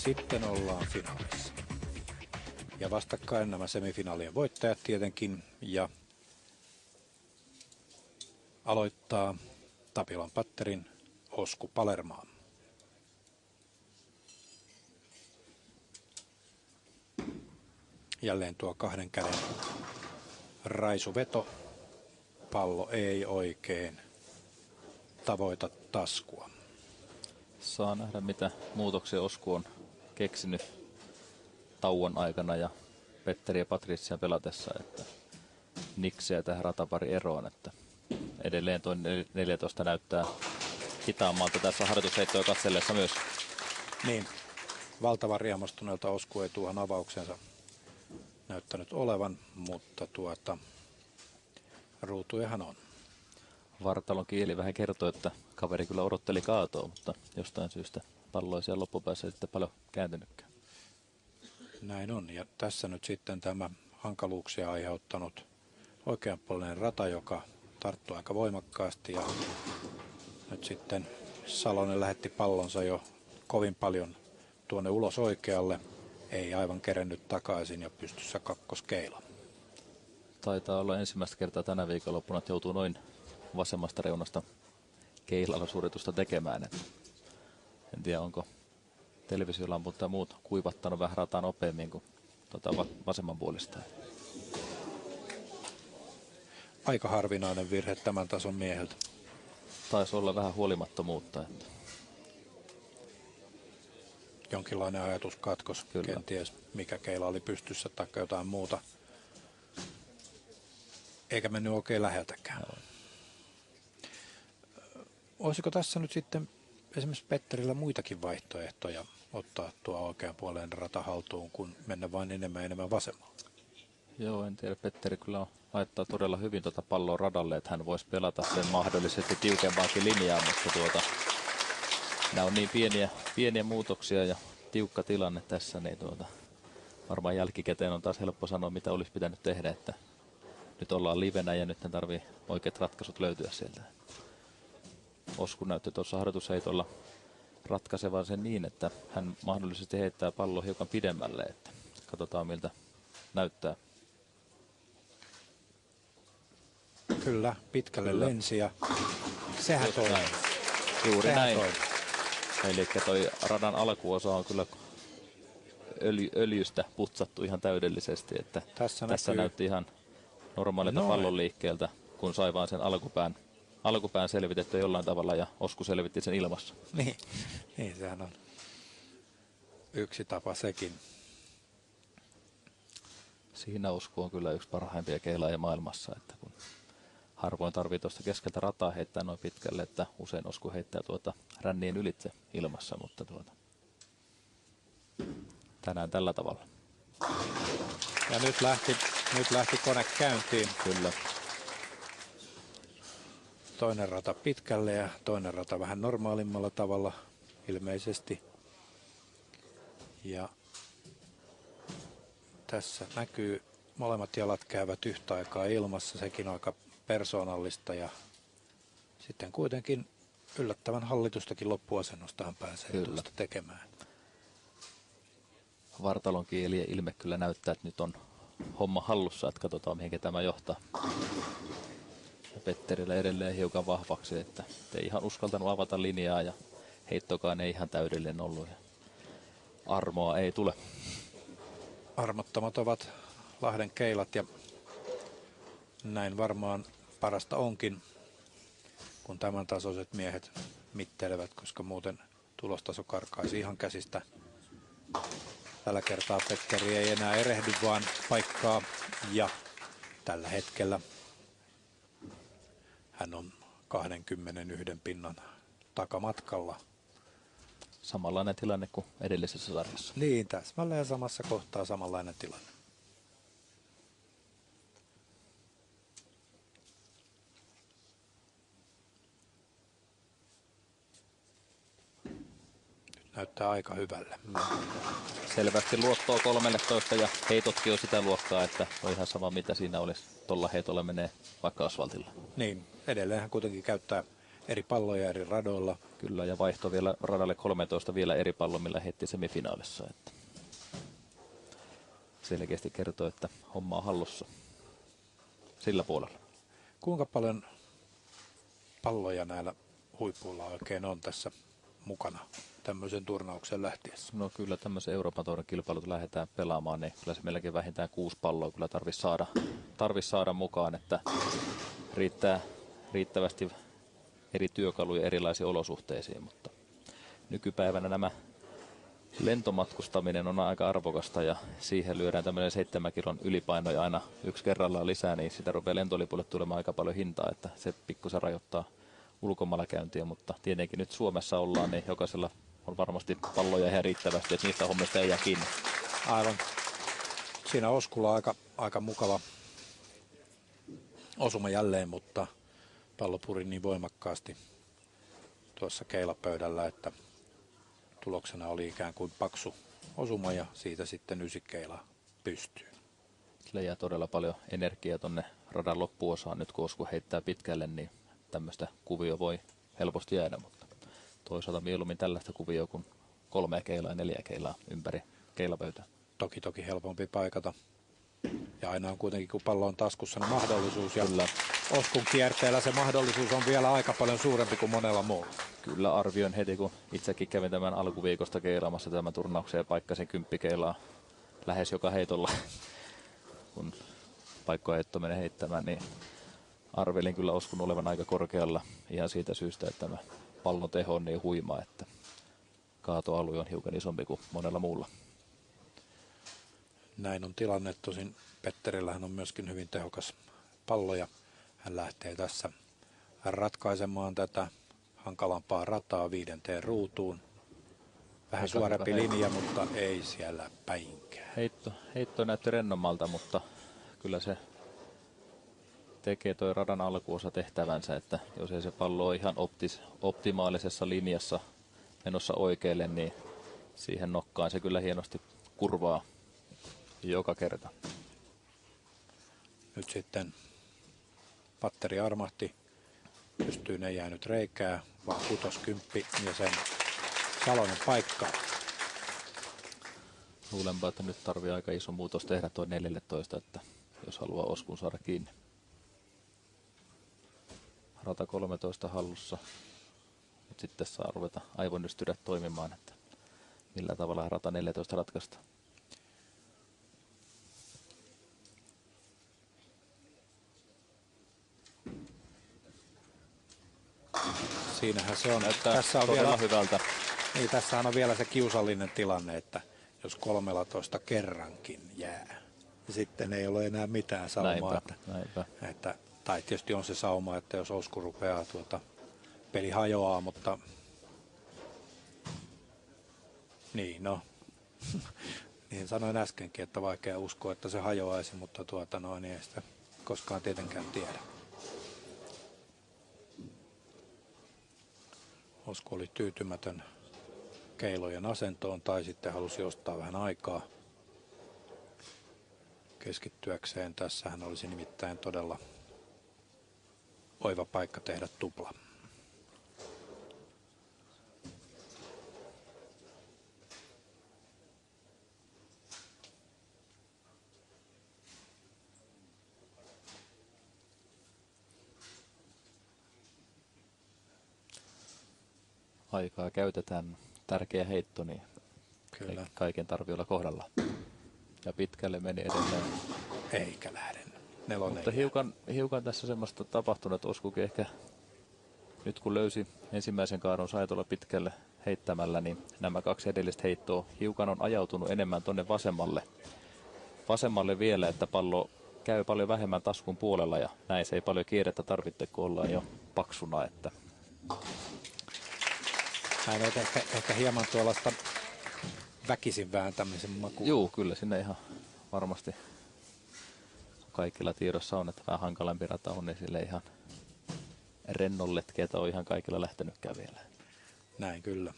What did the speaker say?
Sitten ollaan finaalissa. Ja vastakkain nämä semifinaalien voittajat tietenkin. Ja aloittaa Tapilan patterin Osku Palermaa. Jälleen tuo kahden käden raisuveto. Pallo ei oikein tavoita taskua. Saa nähdä, mitä muutoksia Osku on keksinyt tauon aikana ja Petteri ja Patricia pelatessa, että Nikseä tähän ratapari eroon, että edelleen tuo 14 näyttää hitaammalta tässä harjoitusheittoa katsellessa myös. Niin, valtavan riemastuneelta Osku ei tuohon avauksensa näyttänyt olevan, mutta ruutujahan on. Vartalon kieli vähän kertoo, että kaveri kyllä odotteli kaatoa, mutta jostain syystä pallo ei siellä loppupäässä sitten paljon kääntynytkään. Näin on, ja tässä nyt sitten tämä hankaluuksia aiheuttanut oikeanpuolinen rata, joka tarttui aika voimakkaasti, ja nyt sitten Salonen lähetti pallonsa jo kovin paljon tuonne ulos oikealle, ei aivan kerennyt takaisin ja pystyssä kakkoskeila. Taitaa olla ensimmäistä kertaa tänä viikonloppuna, että joutuu noin vasemmasta reunasta keilalla suoritusta tekemään. En tiedä, onko televisiolamput tai muut kuivattanut vähän rataa nopeammin kuin vasemman puolesta. Aika harvinainen virhe tämän tason mieheltä. Taisi olla vähän huolimattomuutta. Että jonkinlainen ajatuskatkos, kyllä. Kenties mikä keila oli pystyssä tai jotain muuta. Eikä mennyt oikein läheltäkään. No. Olisiko tässä nyt sitten esimerkiksi Petterillä muitakin vaihtoehtoja ottaa tuo oikean puolen rata haltuun, kun mennä vain enemmän vasemmalle? Joo, en tiedä. Petteri kyllä laittaa todella hyvin tuota palloa radalle, että hän voisi pelata sen mahdollisesti tiukempaakin linjaa, mutta nämä on niin pieniä muutoksia ja tiukka tilanne tässä, niin varmaan jälkikäteen on taas helppo sanoa, mitä olisi pitänyt tehdä, että nyt ollaan livenä ja nyt tarvii oikeat ratkaisut löytyä sieltä. Osku näytti tuossa harjoitusheitolla ratkaisevan sen niin, että hän mahdollisesti heittää pallo hiukan pidemmälle, että katsotaan miltä näyttää. Kyllä, pitkälle lensi ja sehän toi. Juuri sehän näin. Eli toi radan alkuosa on kyllä öljystä putsattu ihan täydellisesti, että tässä näytti ihan normaalilta pallon liikkeeltä, kun sai vaan sen alkupään selvitetty jollain tavalla ja Osku selvitti sen ilmassa. Niin sehän on yksi tapa sekin. Siinä Osku on kyllä yksi parhaimpia keilaajia maailmassa, että kun harvoin tarvii tuosta keskeltä rataa heittää noin pitkälle, että usein Osku heittää rännien ylitse ilmassa, mutta tänään tällä tavalla. Ja nyt lähti kone käyntiin. Kyllä. Toinen rata pitkälle ja toinen rata vähän normaalimmalla tavalla ilmeisesti. Ja tässä näkyy molemmat jalat käyvät yhtä aikaa ilmassa, sekin on aika persoonallista ja sitten kuitenkin yllättävän hallitustakin loppuasennostahan pääsee tuosta tekemään. Vartalon kieli ja ilme kyllä näyttää, että nyt on homma hallussa, että katsotaan mihin tämä johtaa. Ja Petterillä edelleen hiukan vahvaksi, että ei ihan uskaltanut avata linjaa ja heittokaan ei ihan täydellinen ollut ja armoa ei tule. Armottomat ovat Lahden keilat ja näin varmaan parasta onkin, kun tämän tasoiset miehet mittelevät, koska muuten tulostaso karkaisi ihan käsistä. Tällä kertaa Petteri ei enää erehdy, vaan paikkaa ja tällä hetkellä hän on 21 pinnan takamatkalla. Samanlainen tilanne kuin edellisessä sarjassa. Niin, täsmälleen samassa kohtaa samanlainen tilanne. Näyttää aika hyvälle. Selvästi luottoa 13 ja heitotkin on sitä luokkaa, että on ihan sama mitä siinä olisi. Tuolla heitolla menee vaikka asfaltilla. Niin, edelleen hän kuitenkin käyttää eri palloja eri radoilla. Kyllä, ja vaihto vielä radalle 13 vielä eri pallo, millä heitti semifinaalissa. Että selkeästi kertoo, että homma on hallussa sillä puolella. Kuinka paljon palloja näillä huipuilla oikein on tässä mukana tämmöisen turnauksen lähtiessä? No kyllä tämmöisen Euroopan tourin kilpailut lähdetään pelaamaan, niin kyllä se melkein vähintään 6 palloa kyllä tarvitsisi saada mukaan, että riittää riittävästi eri työkaluja erilaisiin olosuhteisiin, mutta nykypäivänä nämä lentomatkustaminen on aika arvokasta ja siihen lyödään tämmöinen 7 kilon ylipaino ja aina yksi kerrallaan lisää, niin sitä rupeaa lentolipulle tulemaan aika paljon hintaa, että se pikkusen rajoittaa ulkomailla käyntiä, mutta tietenkin nyt Suomessa ollaan, niin jokaisella on varmasti palloja ihan riittävästi, että niistä hommista ei jää kiinni. Aivan. Siinä Oskulla aika mukava osuma jälleen, mutta pallo puri niin voimakkaasti tuossa keilapöydällä, että tuloksena oli ikään kuin paksu osuma ja siitä sitten 9 keilaa pystyy. Sillä jää todella paljon energiaa tonne radan loppuosaan. Nyt kun Osku heittää pitkälle, niin tämmöistä kuvio voi helposti jäädä, mutta toisaalta mieluummin tällaista kuvioa kuin 3 keilaa ja 4 keilaa ympäri keilapöytää. Toki helpompi paikata. Ja aina on kuitenkin, kun pallo on taskussa, niin mahdollisuus. Ja Kyllä. Oskun kierteellä se mahdollisuus on vielä aika paljon suurempi kuin monella muulla. Kyllä arvioin heti, kun itsekin kävin tämän alkuviikosta keilaamassa tämän turnauksen ja paikkasin 10 keilaa lähes joka heitolla. Kun paikkoheitto menee heittämään, niin arvelin kyllä Oskun olevan aika korkealla ihan siitä syystä, että tämä pallon teho on niin huima, että kaatoalue on hiukan isompi kuin monella muulla. Näin on tilanne. Tosin Petterillähän on myöskin hyvin tehokas pallo ja hän lähtee tässä ratkaisemaan tätä hankalampaa rataa 5. ruutuun. Vähän Aika suorempi hyvä linja, mutta ei siellä päinkään. Heitto näytti rennommalta, mutta kyllä se tekee toi radan alkuosa tehtävänsä, että jos ei se pallo ole ihan optimaalisessa linjassa menossa oikealle, niin siihen nokkaan se kyllä hienosti kurvaa joka kerta. Nyt sitten patteri armahti, pystyyn ei jäänyt reikää, vaan 6-10 ja sen Salonen paikkaa. Luulenpa, että nyt tarvii aika iso muutos tehdä tuo 14, että jos haluaa Oskun saada kiinni. Rata 13 hallussa. Nyt sitten saa ruveta aivonystyrät toimimaan, että millä tavalla rata 14 ratkaistaan. Siinähän se on. Näyttää Tässä on todella vielä, hyvältä. niin, tässähän on vielä se kiusallinen tilanne, että jos 13 kerrankin jää, niin sitten ei ole enää mitään saumaa. Näinpä. Tai tietysti on se sauma, että jos Osku rupeaa peli hajoaa, mutta niin no, niin sanoin äskenkin, että vaikea uskoa, että se hajoaisi, mutta niin ei sitä koskaan tietenkään tiedä. Osku oli tyytymätön keilojen asentoon tai sitten halusi ostaa vähän aikaa keskittyäkseen. Tässähän olisi nimittäin todella oiva paikka tehdä tupla. Aikaa käytetään. Tärkeä heitto, niin Kyllä. kaiken tarvii olla kohdalla. Ja pitkälle meni edelleen. Eikä lähde. 4. Mutta hiukan tässä semmoista tapahtunut, että Oskukin ehkä nyt kun löysi ensimmäisen kaadon, sai tuolla pitkälle heittämällä, niin nämä 2 edellistä heittoa hiukan on ajautunut enemmän tuonne vasemmalle vielä, että pallo käy paljon vähemmän taskun puolella ja näin se ei paljon kierrettä tarvitse, kun ollaan jo paksuna. Että Hän on ehkä hieman tuollaista väkisin vääntämisen makua. Juu, kyllä sinne ihan varmasti kaikilla tiedossa on, että vähän hankalampi rata on, niin sille ihan rennolletkeitä on ihan kaikilla lähtenytkään vielä. Näin kyllä.